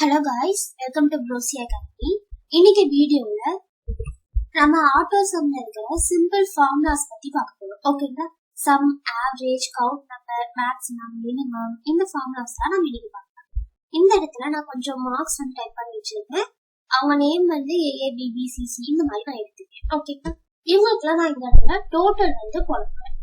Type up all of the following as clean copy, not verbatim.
Hello guys, welcome to BROSY ACADEMY. இன்னைக்கு வீடியோல நம்ம ஆட்டோ சம்ல இருக்கிற சிம்பிள் ஃபார்முலாஸ் பத்தி பார்க்க போறோம். ஓகேங்களா? Sum, average, count number, maximum, minimum இந்த ஃபார்முலாஸ் தான் நம்ம இன்னைக்கு பார்க்கலாம். இந்த இடத்துல நான் கொஞ்சம் மார்க்ஸ் வந்து டைப் பண்ணி வச்சிருக்கேன். அவங்க நேம் வந்து AABBCC இந்த மாதிரி நான் எடுத்துக்கிறேன். ஓகேங்களா? இவங்களுக்குலாம் நான் இந்த இடத்துல டோட்டல் வந்து போடுறேன்.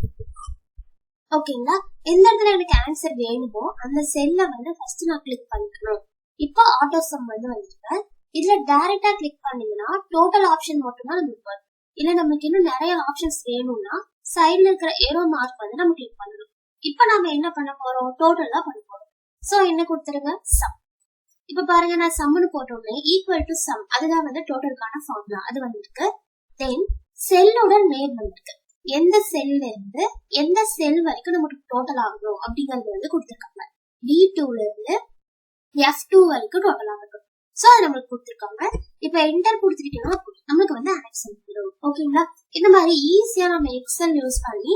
ஓகேங்களா? எந்த இடத்துல எனக்கு ஆன்சர் வேணுமோ அந்த செல்ல வந்து ஃபர்ஸ்ட் நான் கிளிக் பண்ணிக்கணும். இப்போ ஆட்டோ சம் வந்து வந்துருக்கேன். இதுல டைரக்டா கிளிக் பண்ணீங்கன்னா டோட்டல் ஆப்ஷன் மட்டும் தான் நமக்கு வரும். இல்ல நமக்கு இன்னும் நிறைய ஆப்ஷன்ஸ் வேணும்னா சைடுல இருக்கிற ஏரோ மார்க் வந்து நம்ம கிளிக் பண்ணணும். இப்போ நாம என்ன பண்ண போறோம்? டோட்டல் தான் பண்ண போறோம். சோ என்ன கொடுத்துருங்க? சம். இப்ப பாருங்க, நான் சம்னு போட்டோம்னா ஈக்குவல் டு சம், அதுதான் வந்து டோட்டலுக்கான ஃபார்முலா. அது வந்துருக்கு. தென் செல்லோட நேம் வந்துருக்கு. எந்த செல்ல இருந்து எந்த செல் வரைக்கும் நமக்கு டோட்டல் ஆகணும் அப்படிங்கறது வந்து கொடுத்துருக்காங்க. B2ல இருந்து F2 வரைக்கும் டோட்டல் ஆகும். சோ அது நம்மளுக்கு கொடுத்துருக்காங்க. இப்ப என்டர் கொடுத்துட்டீங்கன்னா நமக்கு வந்து ஆன்சர் வரும். ஓகேங்களா? இந்த மாதிரி ஈஸியா நம்ம எக்ஸல் யூஸ் பண்ணி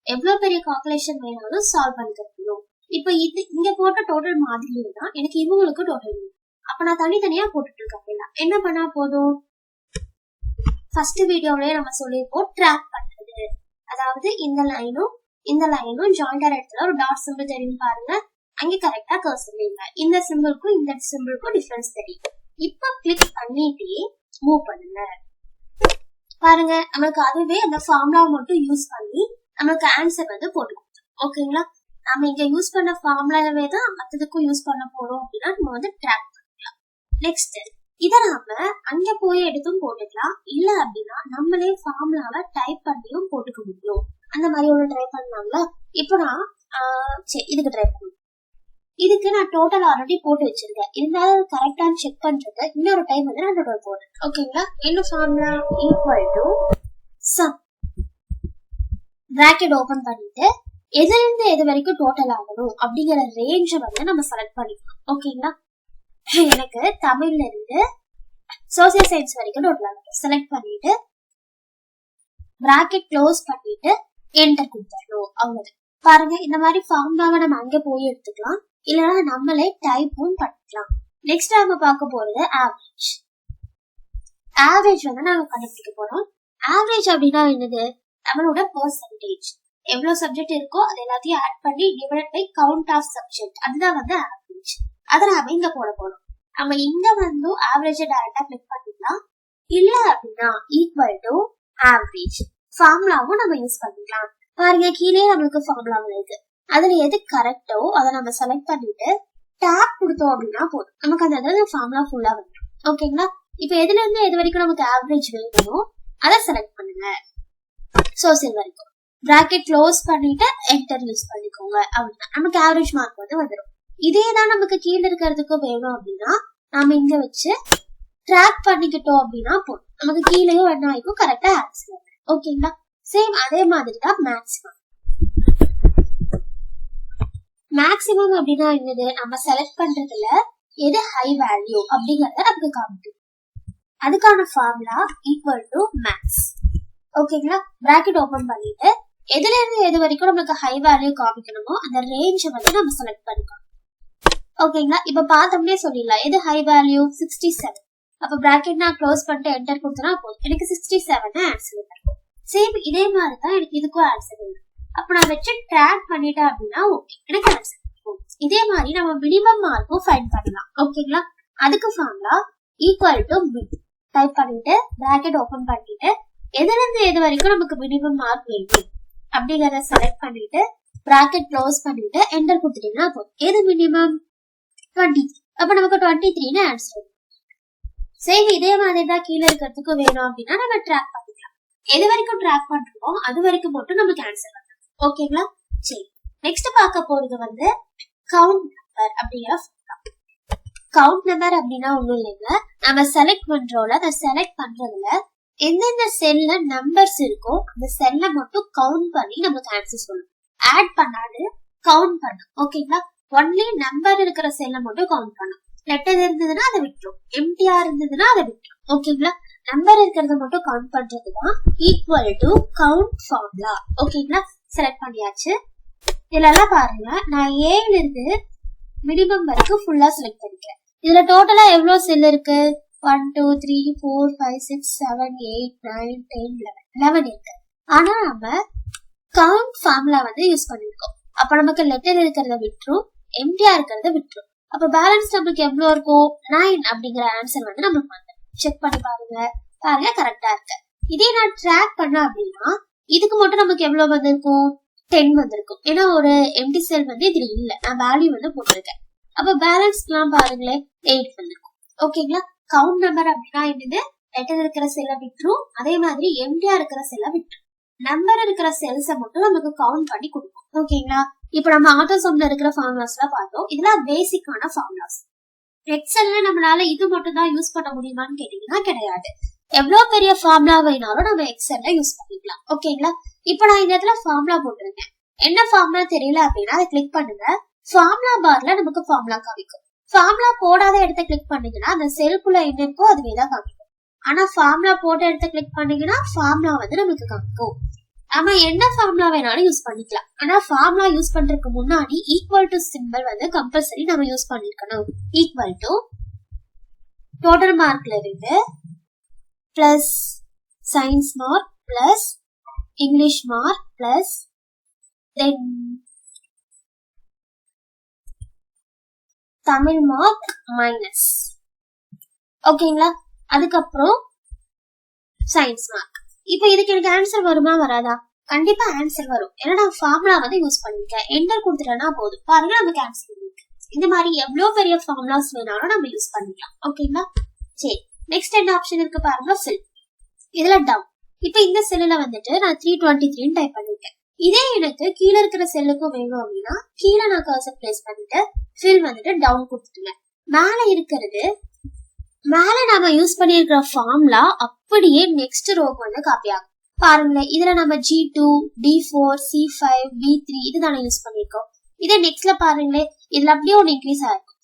எவ்வளவு பெரிய கால்குலேஷன் வேணாலும் சால்வ் பண்ணிக்கணும். இப்ப இது இங்க போட்ட டோட்டல் மாதிரி தான் எனக்கு இவங்களுக்கு டோட்டல் வேணும். அப்ப நான் தனித்தனியா போட்டுட்டு இருக்கேன். என்ன பண்ணா போதும்? ஃபர்ஸ்ட் வீடியோலயே நம்ம சொல்லிருப்போம் ட்ராக் பண்றது. அதாவது இந்த லைனும் ஜாயிண்ட் இடத்துல ஒரு டாட் சிம்பிள் தெரியும் பாருங்க. அங்க கரெக்டா கர்சர் வைங்க. இந்த சிம்பிளுக்கும் இந்த சிம்பிளுக்கும் டிஃபரன்ஸ் தெரியும். இப்ப கிளிக் பண்ணிட்டே மூவ் பண்ணுங்க. பாருங்க, நமக்கு அதுவே அந்த ஃபார்முலா மட்டும் யூஸ் பண்ணி நமக்கு ஆன்சர் வந்து போட்டு கொடுத்தோம். ஓகேங்களா? நம்ம இங்க யூஸ் பண்ண ஃபார்முலாவே தான் மற்றதுக்கும் யூஸ் பண்ண போறோம் அப்படின்னா நம்ம வந்து ட்ராக் பண்ணிக்கலாம். நெக்ஸ்ட் இதை நாம அங்க போய் எடுத்தும் போட்டுக்கலாம். இல்ல அப்படின்னா நம்மளே ஃபார்முலாவை டைப் பண்ணியும் போட்டுக்க முடியும். அந்த மாதிரி ஒண்ணு ட்ரை பண்ணலாங்களா? இப்போ நான் இதுக்கு ட்ரை பண்ணுவேன். இதுக்கு நான் டோட்டல் ஆல்ரெடி போட்டு வச்சிருக்கேன். இருந்தாலும் கரெக்டான செக் பண்றது இன்னொரு டைம் வந்து நான் டோட்டல் போடுறேன். ஓகேங்களா? என்ன formula? Equal to sum, bracket open பண்ணிட்டு எதுல இருந்து எது வரைக்கும் டோட்டல் ஆகணும் அப்படிங்கிற ரேஞ்ச வந்து நம்ம செலக்ட் பண்ணிக்கலாம். ஓகேங்களா? எனக்கு தமிழ்ல இருந்து சோசியல் சயின்ஸ் வரைக்கும் டோட்டல் ஆகணும். செலக்ட் பண்ணிட்டு பிராக்கெட் க்ளோஸ் பண்ணிட்டு என்டர் கொடுத்துடணும். அவ்வளவு. பாருங்க, இந்த மாதிரி ஃபார்முலாவை நம்ம அங்க போய் எடுத்துக்கலாம். இல்லைன்னா நம்மளே டைப்பும் பண்ணிக்கலாம். நெக்ஸ்ட் நம்ம பார்க்க போறது ஆவரேஜ். ஆவரேஜ் வந்து நாங்க கண்டுபிடிக்க போறோம். ஆவரேஜ் அப்படின்னா என்னது? நம்மளோட பெர்சன்டேஜ். எவ்வளவு சப்ஜெக்ட் இருக்கோ அது எல்லாத்தையும் ஆட் பண்ணி divide by count of subject, அதுதான் வந்து ஆவரேஜ். அதை நாம இங்க போட போறோம். நம்ம இங்க வந்து ஆவரேஜ் டைரக்டா கிளிக் பண்ணிக்கலாம். இல்ல அப்படின்னா ஈக்குவல் டு ஆவரேஜ் ஃபார்முலாவும் நம்ம யூஸ் பண்ணிக்கலாம். பாருங்க, கீழே நம்மளுக்கு ஃபார்முலா இருக்கு. அதுல எது கரெக்டோ அதை நம்ம செலக்ட் பண்ணிட்டு டேப் கொடுத்தோம் அப்படின்னா போதும். நமக்கு அந்த ஃபார்முலா ஃபுல்லா வந்துடும். ஓகேங்களா? இப்ப எதுல இருந்து எது வரைக்கும் நமக்கு ஆவரேஜ் வேணுமோ அதை செலக்ட் பண்ணுங்க. சோசியல் வரைக்கும் பிராக்கெட் க்ளோஸ் பண்ணிட்டு என்டர் யூஸ் பண்ணிக்கோங்க. அப்படின்னா நமக்கு ஆவரேஜ் மார்க் வந்து வந்துடும். இதேதான் நமக்கு கீழே இருக்கிறதுக்கு வேணும் அப்படின்னா நாம இங்க வச்சு ட்ராக் பண்ணிக்கிட்டோம் அப்படின்னா போதும். நமக்கு கீழேயும் என்ன ஆகும்? கரெக்டா ஆன்சர். ஓகேங்களா? சேம் அதே மாதிரி தான் மேக்ஸிமம். மேக்ஸிமம் அப்படின்னா என்னது? நம்ம செலக்ட் பண்றதுல எது ஹை வேல்யூ அப்படிங்கறத நமக்கு காமிக்கும். அதுக்கான ஃபார்முலா ஈக்குவல் டு மேக்ஸ். ஓகேங்களா? பிராக்கெட் ஓபன் பண்ணிட்டு எதுல இருந்து எது வரைக்கும் நமக்கு ஹை வேல்யூ காமிக்கணுமோ அந்த ரேஞ்ச் வந்து நம்ம செலக்ட் பண்ணிக்கணும். ஓகேங்களா? இப்ப பார்த்தோம்னே சொல்லிடலாம் எது ஹை வேல்யூ 67. அப்ப பிராக்கெட் நான் க்ளோஸ் பண்ணிட்டு என்டர் கொடுத்தனா போதும், எனக்கு 67 ஆன்சர் இருக்கும். சேம் இதே மாதிரி தான் எனக்கு இதுக்கும் ஆன்சர் வரும். அப்ப நான் வச்சு ட்ராக் பண்ணிட்டேன் அப்படின்னா ஓகே, எனக்கு ஆன்சர் இருக்கும். இதே மாதிரி நம்ம மினிமம் மார்க்கும் ஃபைண்ட் பண்ணலாம். ஓகேங்களா? அதுக்கு ஃபார்முலா ஈக்குவல் டு மின் டைப் பண்ணிட்டு பிராக்கெட் ஓபன் பண்ணிட்டு எதுல இருந்து எது வரைக்கும் நமக்கு மினிமம் மார்க் வேணும் அப்படிங்கறத செலக்ட் பண்ணிட்டு பிராக்கெட் க்ளோஸ் பண்ணிட்டு என்டர் கொடுத்துட்டீங்கன்னா போதும். எது மினிமம்? 23. அப்ப நமக்கு 23 ஆன்சர் வரும். சேம் இதே மாதிரி தான் கீழே இருக்கிறதுக்கு வேணும் அப்படின்னா நம்ம ட்ராக் பண்ணிக்கலாம். எது வரைக்கும் ட்ராக் பண்றோமோ அது வரைக்கும் மட்டும் நமக்கு ஆன்சர் வரும். ஓகேங்களா? சரி, நெக்ஸ்ட் பார்க்க போறது வந்து கவுண்ட் நம்பர் அப்படிங்கிற கவுண்ட் நம்பர் அப்படின்னா ஒண்ணும் இல்லைங்க. நம்ம செலக்ட் பண்றோம்ல, அந்த செலக்ட் பண்றதுல எந்தெந்த செல்ல நம்பர்ஸ் இருக்கோ அந்த செல்ல மட்டும் கவுண்ட் பண்ணி நமக்கு ஆன்சர் சொல்லணும். ஆட் பண்ணாது கவுண்ட் பண்ணும். ஓகேங்களா? ஒன்லி நம்பர் இருக்கிற செல்ல மட்டும் கவுண்ட் பண்ணும். லெட்டர் இருந்ததுன்னா அதை விட்டுரும், எம்டிஆ இருந்ததுன்னா அதை விட்டுரும். ஓகேங்களா? நம்பர் இருக்கிறத மட்டும் கவுண்ட் பண்றதுதான் ஈக்குவல் டு கவுண்ட் ஃபார்முலா. ஓகேங்களா? செலக்ட் பண்ணியாச்சு. இதுல எல்லாம் பாருங்க, நான் ஏல இருந்து மினிமம் வரைக்கும் ஃபுல்லா செலக்ட் பண்ணிக்கிறேன். இதுல டோட்டலா எவ்வளவு செல் இருக்கு? 1 2 3 4 5 6 7 8 9 10 11 இருக்கு. ஆனா நம்ம கவுண்ட் ஃபார்முலா யூஸ் பண்ணிருக்கோம். அப்ப நமக்கு லெட்டர் இருக்கிறத விட்டுரும், எம்டியா இருக்கிறத விட்டுரும். அப்ப பேலன்ஸ் நம்மளுக்கு எவ்வளவு இருக்கும்? 9 அப்படிங்கிற ஆன்சர் நமக்கு வந்து செக் பண்ணி பாருங்க கரெக்டா இருக்கு. இதே நான் ட்ராக் பண்ண அப்படின்னா இதுக்கு மட்டும் நமக்கு எவ்வளவு வந்திருக்கும்? 10 வந்திருக்கும். ஏன்னா ஒரு எம்டி செல் இதுல இல்ல, நான் வேல்யூ போட்டிருக்கேன். அப்ப பேலன்ஸ் எல்லாம் பாருங்களேன் 8 வந்திருக்கும். ஓகேங்களா? கவுண்ட் நம்பர் அப்படின்னா என்னது? லெட்டர் இருக்கிற செல்ல விட்டுரும், அதே மாதிரி எம்டியா இருக்கிற செல்ல விட்டுரும். நம்பர் இருக்கிற செல்ஸ மட்டும் நமக்கு கவுண்ட் பண்ணி கொடுக்கும். ஓகேங்களா? இப்ப நம்ம ஆட்டோசம்ல இருக்கிற ஃபார்முலாஸ் எல்லாம் பார்த்தோம். இதெல்லாம் பேசிக்கான ஃபார்முலாஸ். எக்ஸல்ல நம்மளால இது மட்டும் தான் யூஸ் பண்ண முடியுமான்னு கேட்டீங்கன்னா கிடையாது. எவ்வளவு பெரிய ஃபார்முலா வேணாலும் நம்ம எக்ஸல்ல யூஸ் பண்ணிக்கலாம். ஓகேங்களா? இப்ப நான் இந்த இடத்துல ஃபார்முலா போட்டிருக்கேன். என்ன ஃபார்முலா தெரியல அப்படின்னா அதை கிளிக் பண்ணுங்க. ஃபார்முலா பார்ல நமக்கு ஃபார்முலா காமிக்கும். ஃபார்முலா போடாத இடத்த கிளிக் பண்ணீங்கன்னா அந்த செல்குள்ள என்ன இருக்கோ அதுவே தான் காமிக்கும். ஆனா ஃபார்முலா போட்ட இடத்த கிளிக் பண்ணீங்கன்னா ஃபார்முலா நமக்கு காமிக்கும். நம்ம என்ன ஃபார்முலா வேணாலும் யூஸ் பண்ணிக்கலாம். ஆனா ஃபார்முலா யூஸ் பண்றதுக்கு முன்னாடி ஈக்குவல் டு சிம்பிள் கம்பல்சரி நம்ம யூஸ் பண்ணிருக்கணும். ஈக்குவல் டு டோட்டல் மார்க்ல இருந்து plus science mark plus English mark plus then Tamil mark minus. ஓகேங்களா? அதுக்கப்புறம் சயின்ஸ் மார்க். இப்ப இதுக்கு எனக்கு ஆன்சர் வருமா வராதா? கண்டிப்பா ஆன்சர் வரும். ஏன்னா நான் ஃபார்முலா யூஸ் பண்ணிருக்கேன். என்டர் கொடுத்துட்டேன்னா போதும், பாருங்க நமக்கு ஆன்சர் இருக்கு. இந்த மாதிரி எவ்வளவு பெரிய ஃபார்முலாஸ் வேணாலும் நம்ம யூஸ் பண்ணிக்கலாம். ஓகேங்களா? சரி, நெக்ஸ்ட் என்ன ஆப்ஷன் இருக்கு பாருங்க, ஃபில். இதுல டவுன். இப்ப இந்த செல்லுல நான் 323 டைப் பண்ணிருக்கேன். இதே எனக்கு கீழே இருக்கிற செல்லுக்கும் வேணும் அப்படின்னா கீழே நான் கர்சர் பிளேஸ் பண்ணிட்டு ஃபில் டவுன் கொடுத்துட்டேன். மேல இருக்கிறது மேல நாம யூஸ் பண்ணிருக்கிற ஃபார்முலா அப்படியே நெக்ஸ்ட் ரோக்கு காப்பி ஆகும். பாருங்களேன், இதுல நம்ம G2, D4, C5, B3 இதுதானே யூஸ் பண்ணிருக்கோம். இதே நெக்ஸ்ட்ல பாருங்களேன், இதுல அப்படியே ஒன்னு இன்க்ரீஸ் ஆயிருக்கும்.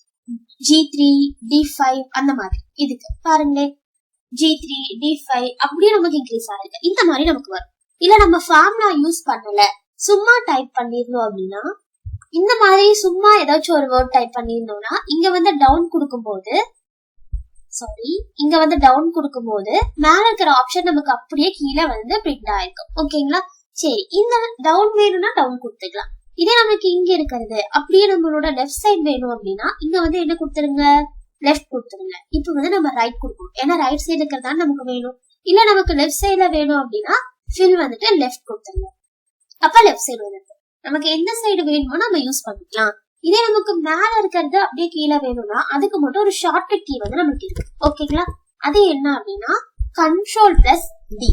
G3, D5 அந்த மாதிரி. இதுக்கு பாருங்களேன் G3, D5 அப்படியே நமக்கு இன்க்ரீஸ் ஆயிருக்கு. இந்த மாதிரி நமக்கு வரும். இல்ல நம்ம ஃபார்முலா யூஸ் பண்ணல, சும்மா டைப் பண்ணிருந்தோம் அப்படின்னா இந்த மாதிரி சும்மா ஏதாச்சும் ஒரு வேர்ட் டைப் பண்ணிருந்தோம்னா இங்க டவுன் கொடுக்கும்போது டவுன் கொடுக்கும்போது மேல இருக்கிற ஆப்ஷன் நமக்கு அப்படியே கீழே பிரிண்ட் ஆயிருக்கும். ஓகேங்களா? சரி, இந்த டவுன் வேணும்னா டவுன் கொடுத்துக்கலாம். இதே நமக்கு இங்க இருக்கிறது அப்படியே நம்மளோட லெஃப்ட் சைட் வேணும் அப்படின்னா இங்க என்ன கொடுத்துருங்க, லெஃப்ட் கொடுத்துருங்க. இப்ப நம்ம ரைட் கொடுக்கணும். ஏன்னா ரைட் சைடு இருக்கிறதா நமக்கு வேணும். இல்ல நமக்கு லெஃப்ட் சைட்ல வேணும் அப்படின்னா ஃபில் லெஃப்ட் கொடுத்துருங்க. அப்ப லெஃப்ட் சைடு வருது. நமக்கு எந்த சைடு வேணுமோ நம்ம யூஸ் பண்ணிக்கலாம். இதே நமக்கு மேல இருக்கிறது அப்படியே கீழே வேணும்னா அதுக்கு மட்டும் ஒரு ஷார்ட்கட் கீ நமக்கு இருக்கு. ஓகேங்களா? அது என்ன அப்படின்னா Ctrl+D.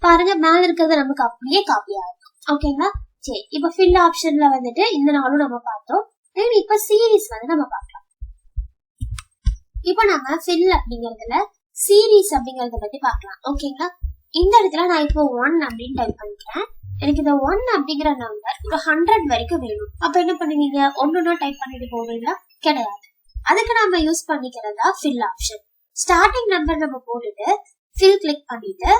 பாருங்க, மேல இருக்கிறது நமக்கு அப்படியே காப்பி ஆகும். ஓகேங்களா? சரி, இப்ப ஃபில் ஆப்ஷன்ல இந்த நாளும் நம்ம பார்த்தோம். இப்ப சீரீஸ் நம்ம பார்க்கலாம். இப்ப நம்ம ஃபில் அப்படிங்கறதுல சீரீஸ் அப்படிங்கறத பத்தி பார்க்கலாம். ஓகேங்களா? இந்த இடத்துல நான் இப்போ 1 அப்படின்னு டைப் பண்ணிக்கிறேன். எனக்கு இந்த 1 அப்படிங்கிற நம்பர் ஒரு 100 வரைக்கும் வேணும். அப்ப என்ன பண்ணுவீங்க? ஒண்ணுன்னா டைப் பண்ணிட்டு போவீங்களா? கிடையாது. அதுக்கு நம்ம யூஸ் பண்ணிக்கிறதா ஃபில் ஆப்ஷன். ஸ்டார்டிங் நம்பர் நம்ம போட்டுட்டு ஃபில் கிளிக் பண்ணிட்டு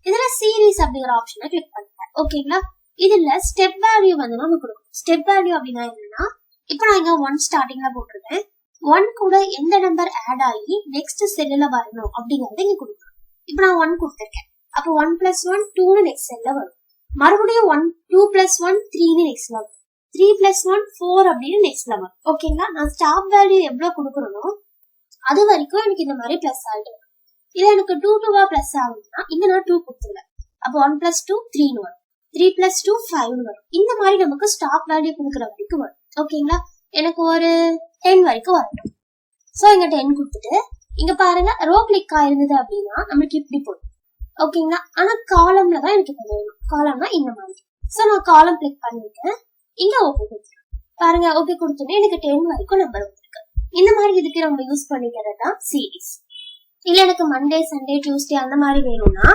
இதுல சீரீஸ் அப்படிங்கிற ஆப்ஷனை கிளிக் பண்ணுறேன். ஓகேங்களா? இதுல ஸ்டெப் வேல்யூ நம்ம கொடுக்கணும். ஸ்டெப் வேல்யூ அப்படின்னா என்னன்னா, இப்ப நான் இங்க 1 ஸ்டார்டிங்ல போட்டிருக்கேன். 1 கூட எந்த நம்பர் ஆட் ஆகி நெக்ஸ்ட் செல்லுல வரணும் அப்படிங்கறத இங்க கொடுக்கணும். இப்ப நான் 1 கொடுத்திருக்கேன். அப்ப 1 + 1 2 நெக்ஸ்ட் செல்ல வரும். மறுபடியும் 1 2 + 1 3 நெக்ஸ்ட் வரும். 3 + 1 4 அப்படின்னு நெக்ஸ்ட்ல வரும். ஓகேங்களா? நான் ஸ்டாப் வேல்யூ எவ்வளவு கொடுக்கறனோ அது வரைக்கும் எனக்கு இந்த மாதிரி பிளஸ் ஆகிட்டு வரும். இது எனக்கு 2 2வா பிளஸ் ஆகுதுன்னா இங்க நான் 2 கொடுத்துருவேன். அப்ப 1 + 2 3 வரும். 3 + 2 5 வரும். இந்த மாதிரி நமக்கு ஸ்டாப் வேல்யூ கொடுக்குற வரைக்கும் வரும். ஓகேங்களா? எனக்கு ஒரு 10 வரைக்கும் வரட்டும். சோ இங்க 10 கொடுத்துட்டு இங்க பாருங்க ரோ கிளிக் ஆயிருந்தது அப்படின்னா நமக்கு இப்படி போடும். ஓகேங்களா? ஆனா காலம்ல தான் எனக்கு இப்ப வேணும். காலம்னா இந்த மாதிரி. சோ நான் காலம் கிளிக் பண்ணிட்டு இங்க ஓகே கொடுத்துருக்கேன். பாருங்க, ஓகே கொடுத்துட்டு எனக்கு 10 வரைக்கும் நம்பர் வந்திருக்கு. இந்த மாதிரி இதுக்கு நம்ம யூஸ் பண்ணிக்கிறதா சீரீஸ். இல்ல எனக்கு மண்டே சண்டே டியூஸ்டே அந்த மாதிரி வேணும்னா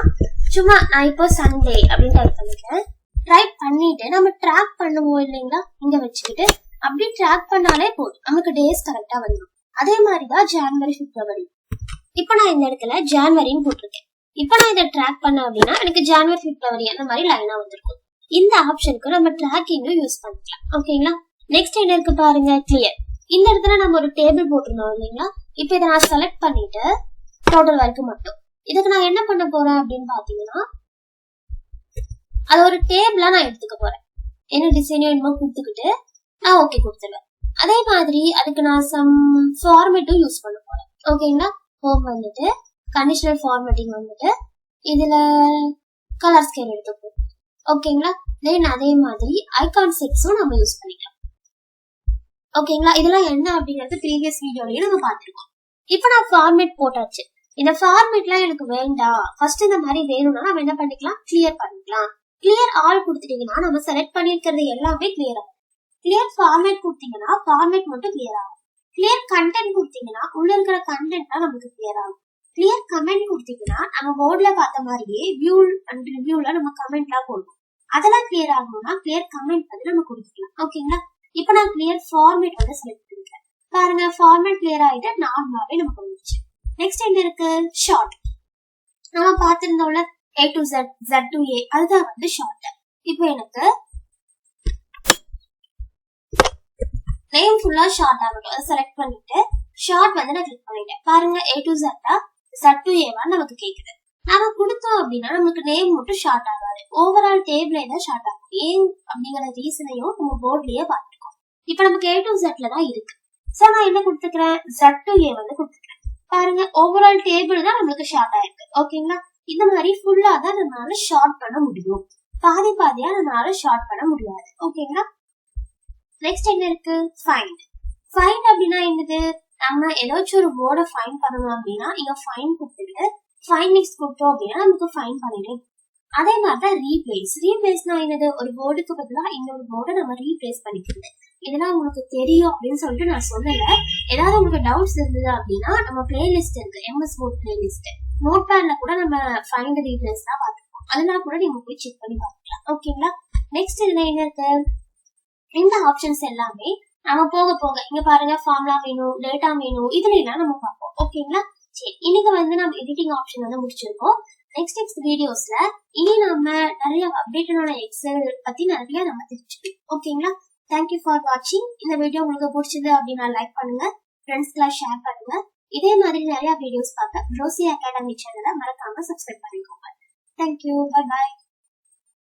சும்மா நான் இப்போ சண்டே அப்படின்னு டைப் பண்ணிக்கிறேன். டைப் பண்ணிட்டு நம்ம ட்ராக் பண்ணுவோம் இல்லைங்களா, இங்க வச்சுக்கிட்டு அப்படி ட்ராக் பண்ணாலே போதும், நமக்கு டேஸ் கரெக்டா வந்துடும். அதே மாதிரிதான் ஜான்வரி பிப்ரவரி. இப்ப நான் இந்த இடத்துல ஜான்வரின்னு போட்டிருக்கேன். இப்ப நான் இதை ட்ராக் பண்ண அப்படின்னா எனக்கு ஜான்வரி பிப்ரவரி அந்த மாதிரி லைனா வந்திருக்கும். இந்த ஆப்ஷனுக்கு நம்ம ட்ராக்கிங்கும் யூஸ் பண்ணிக்கலாம். ஓகேங்களா? நெக்ஸ்ட் என்ன இருக்கு பாருங்க, கிளியர். இந்த இடத்துல நம்ம ஒரு டேபிள் போட்டிருந்தோம் இல்லைங்களா, இப்போ இதை நான் செலக்ட் பண்ணிட்டு டோட்டல் வரைக்கும் மட்டும் இதுக்கு நான் என்ன பண்ண போறேன் அப்படின்னு பாத்தீங்கன்னா அது ஒரு டேபிளா நான் எடுத்துக்க போறேன். என்ன டிசைனோ என்னமோ கொடுத்துக்கிட்டு நான் ஓகே கொடுத்துருவேன். அதே மாதிரி அதுக்கு நான் சம் ஃபார்மேட்டும் யூஸ் பண்ண போறேன். ஓகேங்களா, ஹோம் வந்துட்டு கண்டிஷனல் ஃபார்மேட்டிங் வந்துட்டு இதுல கலர் ஸ்கேல் எடுத்துப்போம். ஓகேங்களா, தென் அதே மாதிரி ஐகான் செட்ஸும் நம்ம யூஸ் பண்ணிக்கலாம். ஓகேங்களா, இதெல்லாம் என்ன அப்படிங்கறது ப்ரீவியஸ் வீடியோலயே நம்ம பார்த்திருக்கோம். இப்போ நான் ஃபார்மேட் போட்டாச்சு. இந்த ஃபார்மேட்லாம் எனக்கு வேண்டாம், ஃபர்ஸ்ட் இந்த மாதிரி வேணும்னா நம்ம என்ன பண்ணிக்கலாம், கிளியர் பண்ணிக்கலாம். கிளியர் ஆல் கொடுத்துட்டீங்கன்னா நம்ம செலக்ட் பண்ணிருக்கிறது எல்லாமே கிளியர் ஆகும். கிளியர் ஃபார்மேட் கொடுத்தீங்கன்னா ஃபார்மேட் மட்டும் கிளியர் ஆகும். கிளியர் கண்டென்ட் கொடுத்தீங்கன்னா உள்ள இருக்கிற கண்டென்ட் தான் நமக்கு கிளியர் ஆகும். கிளியர் கமெண்ட் கொடுத்தீங்கன்னா நம்ம போர்ட்ல பார்த்த மாதிரியே வியூ அண்ட் ரிவ்யூல நம்ம கமெண்ட்லாம் போடணும். அதெல்லாம் கிளியர் ஆகணும்னா கிளியர் கமெண்ட் வந்து நம்ம கொடுத்துக்கலாம். ஓகேங்களா, இப்போ நான் கிளியர் ஃபார்மேட் வந்து செலக்ட் பண்ணிக்கிறேன். பாருங்க, ஃபார்மேட் கிளியர் ஆயிட்டு நார்மலாவே நமக்கு வந்துச்சு. நெக்ஸ்ட் என்ன இருக்கு, ஷார்ட். நம்ம பார்த்திருந்தோம்ல A to Z, Z to A, அதுதான் வந்து ஷார்ட். இப்போ எனக்கு நேம் ஃபுல்லா ஷார்ட் ஆகட்டும், அதை செலக்ட் பண்ணிட்டு ஷார்ட் வந்து நான் கிளிக் பண்ணிட்டேன். பாருங்க, A to Z, Z to A நமக்கு கேக்குது. நாம கொடுத்தோம் அப்படின்னா நமக்கு நேம் மட்டும் ஷார்ட் ஆகாது, ஓவரால் டேபிளே தான் ஷார்ட் ஆகும். ஏன் அப்படிங்கிற ரீசனையும் நம்ம போர்ட்லயே பார்த்துருக்கோம். இப்போ நமக்கு A to Z தான் இருக்கு. சோ நான் என்ன கொடுத்துக்கிறேன், Z to A வந்து கொடுத்துக்கிறேன். பாருங்க, ஓவரால் டேபிள் தான் நம்மளுக்கு ஷார்ட் ஆயிருக்கு. ஓகேங்களா, இந்த மாதிரி ஃபுல்லா தான் நம்மளால ஷார்ட் பண்ண முடியும், பாதி பாதியா நம்மளால ஷார்ட் பண்ண முடியாது. ஓகேங்களா, நெக்ஸ்ட் என்ன இருக்கு, ஃபைண்ட். ஃபைண்ட் அப்படின்னா என்னது, நம்ம ஏதாச்சும் ஒரு வேர்டை ஃபைண்ட் பண்ணணும் அப்படின்னா இங்க ஃபைண்ட் கொடுத்துட்டு ஃபைண்ட் நெக்ஸ்ட் கொடுத்தோம் அப்படின்னா நமக்கு ஃபைண்ட் பண்ணிடும். அதே மாதிரிதான் ரீப்ளேஸ். ரீப்ளேஸ்னா என்னது, ஒரு வேர்டுக்கு பதிலாக இன்னொரு வேர்டை நம்ம ரீப்ளேஸ் பண்ணிக்கிறது. இதெல்லாம் உங்களுக்கு தெரியும் அப்படின்னு சொல்லிட்டு நான் சொல்லல. ஏதாவது உங்களுக்கு டவுட்ஸ் இருந்தது அப்படின்னா நம்ம பிளேலிஸ்ட் இருக்கு, MS Word பிளேலிஸ்ட், நோட் பேட்ல கூட நம்ம ஃபைண்ட் ரீப்ளேஸ் தான் பார்த்துருக்கோம். அதெல்லாம் கூட நீங்க போய் செக் பண்ணி பார்க்கலாம். ஓகேங்களா, நெக்ஸ்ட் இதுல என்ன இருக்கு, இந்த ஆப்ஷன்ஸ் எல்லாமே நம்ம போக போக இங்க பாருங்க, ஃபார்முலா வேணும், டேட்டா வேணும், இதுல எல்லாம் நம்ம பார்ப்போம். ஓகேங்களா, சரி, இன்னைக்கு வந்து நம்ம எடிட்டிங் ஆப்ஷன் வந்து முடிச்சிருக்கோம். நெக்ஸ்ட் வீடியோஸ்ல இனி நம்ம நிறைய அப்டேட்டடான எக்ஸல் பத்தி நிறைய நம்ம தெரிஞ்சுக்கலாம். ஓகேங்களா, தேங்க்யூ ஃபார் வாட்சிங். இந்த வீடியோ உங்களுக்கு பிடிச்சது அப்படின்னா லைக் பண்ணுங்க, ஃப்ரெண்ட்ஸ்க்குலாம் ஷேர் பண்ணுங்க. இதே மாதிரி நிறைய வீடியோஸ் பார்க்க BROSY அகாடமி சேனலை மறக்காம சப்ஸ்கிரைப் பண்ணிக்கோங்க. Thank you, bye bye.